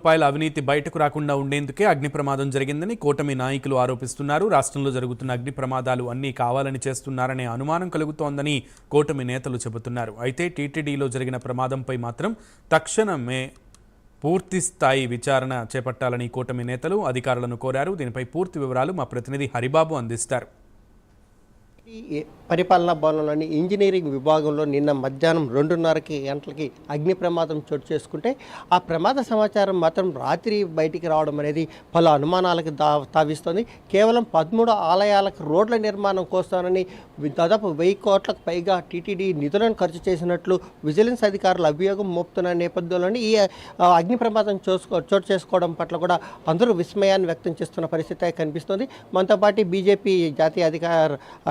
రూపాయల అవినీతి బయటకు రాకుండా ఉండేందుకే అగ్ని ప్రమాదం జరిగిందని కూటమి నాయకులు ఆరోపిస్తున్నారు. రాష్ట్రంలో జరుగుతున్న అగ్ని ప్రమాదాలు అన్నీ కావాలని చేస్తున్నారనే అనుమానం కలుగుతోందని కూటమి నేతలు చెబుతున్నారు. అయితే టీటీడీలో జరిగిన ప్రమాదంపై మాత్రం తక్షణమే పూర్తి స్థాయి విచారణ చేపట్టాలని కూటమి నేతలు అధికారులను కోరారు. దీనిపై పూర్తి వివరాలు మా ప్రతినిధి హరిబాబు అందిస్తారు. పరిపాలనా భవనంలోని ఇంజనీరింగ్ విభాగంలో నిన్న మధ్యాహ్నం 2:30 గంటలకి అగ్ని ప్రమాదం చోటు చేసుకుంటే ఆ ప్రమాద సమాచారం మాత్రం రాత్రి బయటికి రావడం అనేది పలు అనుమానాలకు తావిస్తోంది. కేవలం 13 ఆలయాలకు రోడ్ల నిర్మాణం కోసమని దాదాపు 1000 కోట్లకు పైగా టీటీడీ నిధులను ఖర్చు చేసినట్లు విజిలెన్స్ అధికారులు అభియోగం మోపుతున్న నేపథ్యంలోనే ఈ అగ్ని ప్రమాదం చోటు చేసుకోవడం పట్ల కూడా అందరూ విస్మయాన్ని వ్యక్తం చేస్తున్న పరిస్థితి కనిపిస్తోంది. మనతో పాటు బీజేపీ జాతీయ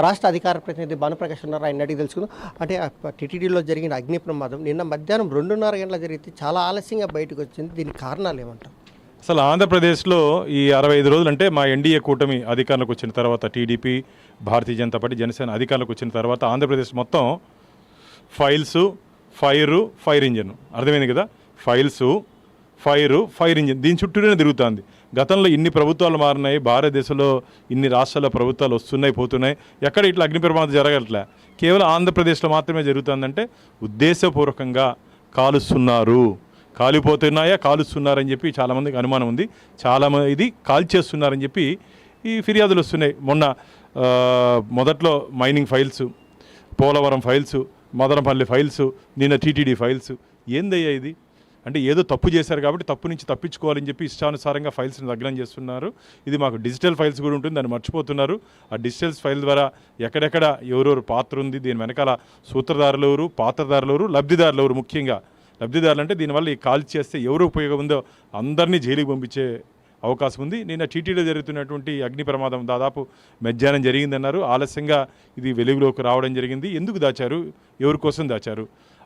రాష్ట్ర అధికార ప్రతినిధి భానుప్రకాష్ ఉన్నారు. ఆయన అడిగి తెలుసుకుందాం. అంటే టీటీడీలో జరిగిన అగ్ని ప్రమాదం నిన్న మధ్యాహ్నం 2:30 గంటల జరిగితే చాలా ఆలస్యంగా బయటకు వచ్చింది. దీనికి కారణాలు ఏమంటారు? అసలు ఆంధ్రప్రదేశ్లో ఈ 65 రోజులు అంటే మా ఎన్డీఏ కూటమి అధికారంలోకి వచ్చిన తర్వాత టీడీపీ, భారతీయ జనతా పార్టీ, జనసేన అధికారంలోకి వచ్చిన తర్వాత ఆంధ్రప్రదేశ్ మొత్తం ఫైర్ ఇంజిన్ అర్థమైంది కదా. ఫైర్ ఇంజిన్ దీని చుట్టూనే తిరుగుతుంది. గతంలో ఇన్ని ప్రభుత్వాలు మారినాయి, భారతదేశంలో ఇన్ని రాష్ట్రాల ప్రభుత్వాలు వస్తున్నాయి పోతున్నాయి, ఎక్కడ ఇట్లా అగ్ని ప్రమాదం జరగట్లే. కేవలం ఆంధ్రప్రదేశ్లో మాత్రమే జరుగుతుందంటే ఉద్దేశపూర్వకంగా కాలుస్తున్నారని చెప్పి చాలామందికి అనుమానం ఉంది. చాలామంది ఇది కాల్చేస్తున్నారని చెప్పి ఈ ఫిర్యాదులు వస్తున్నాయి. మొదట్లో mining files, Polavaram files, Madanapalle files, నిన్న టీటీడీ ఫైల్స్. ఏందయ్యా ఇది? అంటే ఏదో తప్పు చేశారు కాబట్టి తప్పు నుంచి తప్పించుకోవాలని చెప్పి ఇష్టానుసారంగా ఫైల్స్ని దగ్నం చేస్తున్నారు. ఇది మాకు డిజిటల్ ఫైల్స్ కూడా ఉంటుంది, దాన్ని మర్చిపోతున్నారు. ఆ డిజిటల్ ఫైల్ ద్వారా ఎక్కడెక్కడ ఎవరెవరు పాత్ర ఉంది, దీని వెనకాల సూత్రధారులు ఎవరు, పాత్రధారులు ఎవరు, లబ్ధిదారులు ఎవరు. ముఖ్యంగా లబ్ధిదారులు అంటే దీనివల్ల ఈ కాల్ చేస్తే ఎవరు ఉపయోగం ఉందో అందరినీ జైలుకి పంపించే అవకాశం ఉంది. నిన్న టీటీడీలో జరుగుతున్నటువంటి అగ్ని ప్రమాదం దాదాపు మధ్యాహ్నం జరిగిందన్నారు. ఆలస్యంగా ఇది వెలుగులోకి రావడం జరిగింది. ఎందుకు దాచారు, ఎవరి కోసం దాచారు,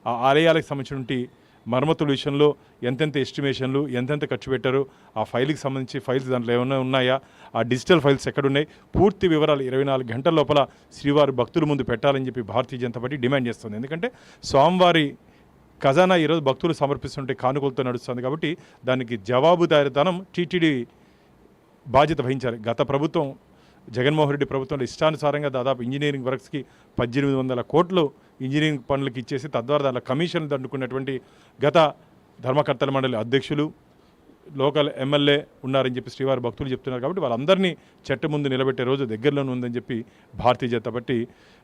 ఆ ఆలయాలకు సంబంధించినటువంటి మరమ్మతుల విషయంలో ఎంతెంత ఎస్టిమేషన్లు, ఎంతెంత ఖర్చు పెట్టారు, ఆ ఫైల్కి సంబంధించి ఫైల్స్ దాంట్లో ఏమైనా ఉన్నాయా, ఆ డిజిటల్ ఫైల్స్ ఎక్కడున్నాయి, పూర్తి వివరాలు 24 గంటల లోపల శ్రీవారి భక్తుల ముందు పెట్టాలని చెప్పి భారతీయ జనతా పార్టీ డిమాండ్ చేస్తుంది. ఎందుకంటే స్వామివారి ఖజానా ఈరోజు భక్తులు సమర్పిస్తుంటే కానుకలతో నడుస్తుంది కాబట్టి దానికి జవాబుదారీతనం టీటీడీ బాధ్యత వహించాలి. గత ప్రభుత్వం జగన్మోహన్ రెడ్డి ప్రభుత్వంలో ఇష్టానుసారంగా దాదాపు ఇంజనీరింగ్ వర్క్స్కి 1800 కోట్లు ఇంజనీరింగ్ పనులకు ఇచ్చేసి తద్వారా దాని కమిషన్లు దండుకున్నటువంటి గత ధర్మకర్తల మండలి అధ్యక్షులు, లోకల్ ఎమ్మెల్యే ఉన్నారని చెప్పి శ్రీవారి భక్తులు చెప్తున్నారు. కాబట్టి వాళ్ళందరినీ చట్టం ముందు నిలబెట్టే రోజు దగ్గరలోనే ఉందని చెప్పి భారతీయ జనతా పార్టీ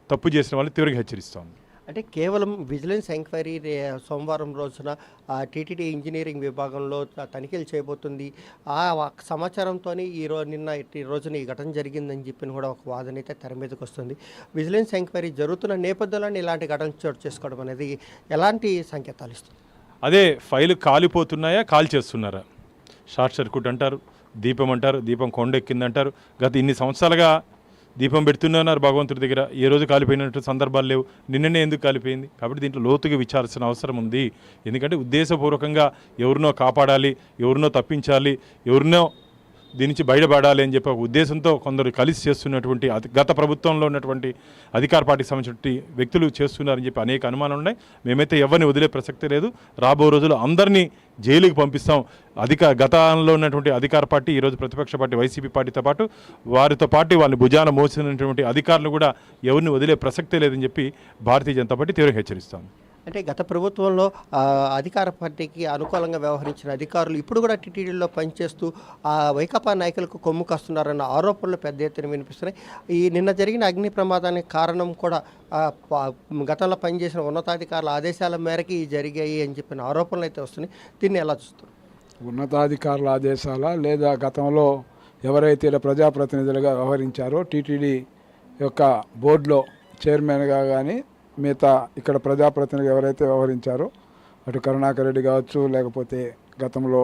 తప్పు చేసిన వాళ్ళని తీవ్రంగా హెచ్చరిస్తోంది. అంటే కేవలం విజిలెన్స్ ఎంక్వైరీ సోమవారం రోజున టీటీడీ ఇంజనీరింగ్ విభాగంలో తనిఖీలు చేయబోతుంది. ఆ సమాచారంతో నిన్న ఈ రోజున ఈ ఘటన జరిగిందని చెప్పిన కూడా ఒక వాదన అయితే తెర మీదకి వస్తుంది. విజిలెన్స్ ఎంక్వైరీ జరుగుతున్న నేపథ్యంలో ఇలాంటి ఘటన చోటు చేసుకోవడం అనేది ఎలాంటి సంకేతాలు ఇస్తుంది? అదే ఫైలు కాలిపోతున్నాయా, కాల్ చేస్తున్నారా, షార్ట్ సర్క్యూట్ అంటారు, దీపం అంటారు, దీపం కొండెక్కిందంటారు. గత ఇన్ని సంవత్సరాలుగా దీపం పెడుతున్నారు భగవంతుడి దగ్గర, ఏ రోజు కాలిపోయినట్టు సందర్భాలు లేవు. నిన్ననే ఎందుకు కాలిపోయింది? కాబట్టి దీంట్లో లోతుగా విచారించిన అవసరం ఉంది. ఎందుకంటే ఉద్దేశపూర్వకంగా ఎవరినో కాపాడాలి, ఎవరినో తప్పించాలి, ఎవరినో దీని నుంచి బయటపడాలి అని చెప్పి ఒక ఉద్దేశంతో కొందరు కలిసి చేస్తున్నటువంటి గత ప్రభుత్వంలో ఉన్నటువంటి అధికార పార్టీకి సంబంధించిన వ్యక్తులు చేస్తున్నారని చెప్పి అనేక అనుమానాలు ఉన్నాయి. మేమైతే ఎవరిని వదిలే ప్రసక్తి లేదు. రాబో రోజులు అందరినీ జైలుకి పంపిస్తాం. గతంలో ఉన్నటువంటి అధికార పార్టీ, ఈరోజు ప్రతిపక్ష పార్టీ వైసీపీ పార్టీతో పాటు వారితో పాటు వాళ్ళని భుజాన మోసినటువంటి అధికారులు కూడా ఎవరిని వదిలే ప్రసక్తే లేదని చెప్పి భారతీయ జనతా పార్టీ తీవ్రంగా హెచ్చరిస్తాం. అంటే గత ప్రభుత్వంలో అధికార పార్టీకి అనుకూలంగా వ్యవహరించిన అధికారులు ఇప్పుడు కూడా టీటీడీలో పనిచేస్తూ వైకాపా నాయకులకు కొమ్ము కాస్తున్నారన్న ఆరోపణలు పెద్ద ఎత్తున వినిపిస్తున్నాయి. ఈ నిన్న జరిగిన అగ్ని ప్రమాదానికి కారణం కూడా గతంలో పనిచేసిన ఉన్నతాధికారుల ఆదేశాల మేరకు జరిగాయి అని చెప్పిన ఆరోపణలు అయితే వస్తున్నాయి. దీన్ని ఎలా చూస్తారు? ఉన్నతాధికారుల ఆదేశాల లేదా గతంలో ఎవరైతే ఇలా ప్రజాప్రతినిధులుగా వ్యవహరించారో టీటీడీ యొక్క బోర్డులో చైర్మన్గా కానీ మిగతా ఇక్కడ ప్రజాప్రతినిధులు ఎవరైతే వ్యవహరించారో అటు కరుణాకర్ రెడ్డి కావచ్చు, లేకపోతే గతంలో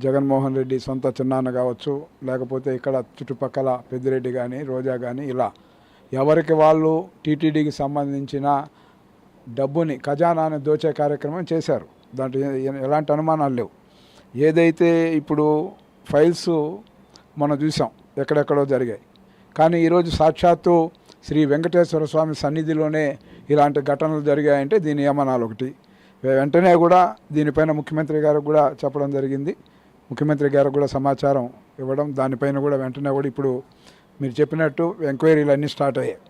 జగన్మోహన్ రెడ్డి సొంత చిన్నాన్న కావచ్చు, లేకపోతే ఇక్కడ చుట్టుపక్కల పెద్దిరెడ్డి కానీ, రోజా కానీ, ఇలా ఎవరికి వాళ్ళు టీటీడీకి సంబంధించిన డబ్బుని, ఖజానాని దోచే కార్యక్రమం చేశారు. దాంట్లో ఎలాంటి అనుమానాలు లేవు. ఏదైతే ఇప్పుడు ఫైల్స్ మనం చూసాం ఎక్కడెక్కడో జరిగాయి, కానీ ఈరోజు సాక్షాత్తు శ్రీ వెంకటేశ్వర స్వామి సన్నిధిలోనే ఇలాంటి ఘటనలు జరిగాయంటే దీని ఏమనాలి? ఒకటి వెంటనే కూడా దీనిపైన ముఖ్యమంత్రి గారికి కూడా చెప్పడం జరిగింది. ముఖ్యమంత్రి గారికి కూడా సమాచారం ఇవ్వడం, దానిపైన కూడా వెంటనే కూడా ఇప్పుడు మీరు చెప్పినట్టు ఎంక్వైరీలు అన్నీ స్టార్ట్ అయ్యాయి.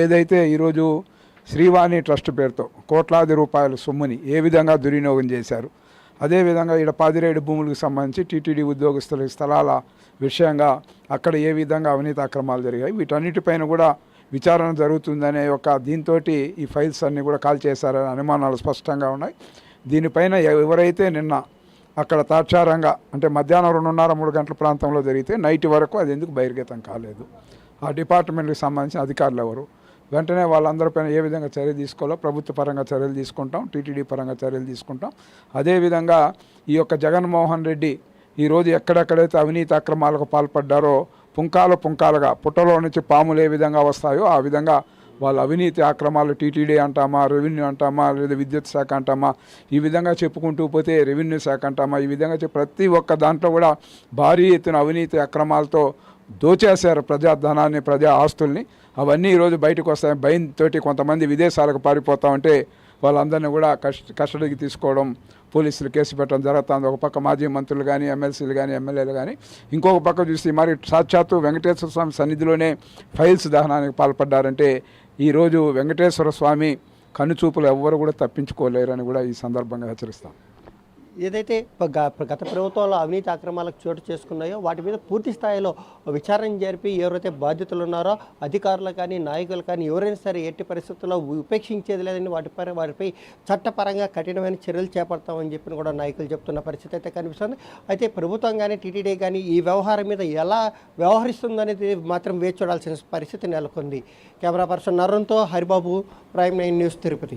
ఏదైతే ఈరోజు శ్రీవాణి ట్రస్ట్ పేరుతో కోట్లాది రూపాయల సొమ్ముని ఏ విధంగా దుర్వినియోగం చేశారు, అదేవిధంగా ఇక్కడ పాదిరేడు భూములకు సంబంధించి టీటీడీ ఉద్యోగస్తుల స్థలాల విషయంగా అక్కడ ఏ విధంగా అవినీతి అక్రమాలు జరిగాయి, వీటన్నిటిపైన కూడా విచారణ జరుగుతుందనే ఒక దీంతో ఈ ఫైల్స్ అన్నీ కూడా కాల్ చేశారనే అనుమానాలు స్పష్టంగా ఉన్నాయి. దీనిపైన ఎవరైతే నిన్న అక్కడ తాత్సారంగా అంటే మధ్యాహ్నం 2:30-3 గంటల ప్రాంతంలో జరిగితే నైట్ వరకు అది ఎందుకు బహిర్గతం కాలేదు, ఆ డిపార్ట్మెంట్కి సంబంధించిన అధికారులు ఎవరు, వెంటనే వాళ్ళందరిపైన ఏ విధంగా చర్య తీసుకోవాలో ప్రభుత్వ పరంగా చర్యలు తీసుకుంటాం, టీటీడీ పరంగా చర్యలు తీసుకుంటాం. అదేవిధంగా ఈ యొక్క జగన్మోహన్ రెడ్డి ఈరోజు ఎక్కడెక్కడైతే అవినీతి అక్రమాలకు పాల్పడ్డారో పుంకాలుగా పుట్టలో నుంచి పాములు ఏ విధంగా వస్తాయో ఆ విధంగా వాళ్ళ అవినీతి అక్రమాలు టీటీడీ అంటామా, రెవెన్యూ అంటామా, లేదా విద్యుత్ శాఖ అంటామా, ఈ విధంగా చెప్పుకుంటూ పోతే రెవెన్యూ శాఖ అంటామా, ఈ విధంగా ప్రతి ఒక్క దాంట్లో కూడా భారీ ఎత్తున అవినీతి అక్రమాలతో దోచేశారు ప్రజాధనాన్ని, ప్రజా ఆస్తుల్ని. అవన్నీ ఈరోజు బయటకు వస్తాయి. భయంతోటి కొంతమంది విదేశాలకు పారిపోతా ఉంటే వాళ్ళందరినీ కూడా కస్టడీకి తీసుకోవడం, పోలీసులు కేసు పెట్టడం జరుగుతుంది. ఒక పక్క మాజీ మంత్రులు కానీ, ఎమ్మెల్సీలు కానీ, ఎమ్మెల్యేలు కానీ, ఇంకొక పక్క చూసి మరి సాక్షాత్తు వెంకటేశ్వర స్వామి సన్నిధిలోనే ఫైల్స్ దహనానికి పాల్పడ్డారంటే ఈరోజు వెంకటేశ్వర స్వామి కనుచూపులు ఎవ్వరు కూడా తప్పించుకోలేరని కూడా ఈ సందర్భంగా హెచ్చరిస్తాం. ఏదైతే గత ప్రభుత్వంలో అవినీతి అక్రమాలకు చోటు చేసుకున్నాయో వాటి మీద పూర్తి స్థాయిలో విచారణ జరిపి ఎవరైతే బాధ్యతలు ఉన్నారో అధికారులు కానీ నాయకులు కానీ ఎవరైనా సరే ఎట్టి పరిస్థితుల్లో ఉపేక్షించేది లేదని వాటిపై చట్టపరంగా కఠినమైన చర్యలు చేపడతామని చెప్పి కూడా నాయకులు చెప్తున్న పరిస్థితి అయితే కనిపిస్తుంది. అయితే ప్రభుత్వం కానీ టీటీడీ కానీ ఈ వ్యవహారం మీద ఎలా వ్యవహరిస్తుందనేది మాత్రం వేచి చూడాల్సిన పరిస్థితి నెలకొంది. కెమెరా పర్సన్ నరుణ్తో హరిబాబు, ప్రైమ్ 9 న్యూస్, తిరుపతి.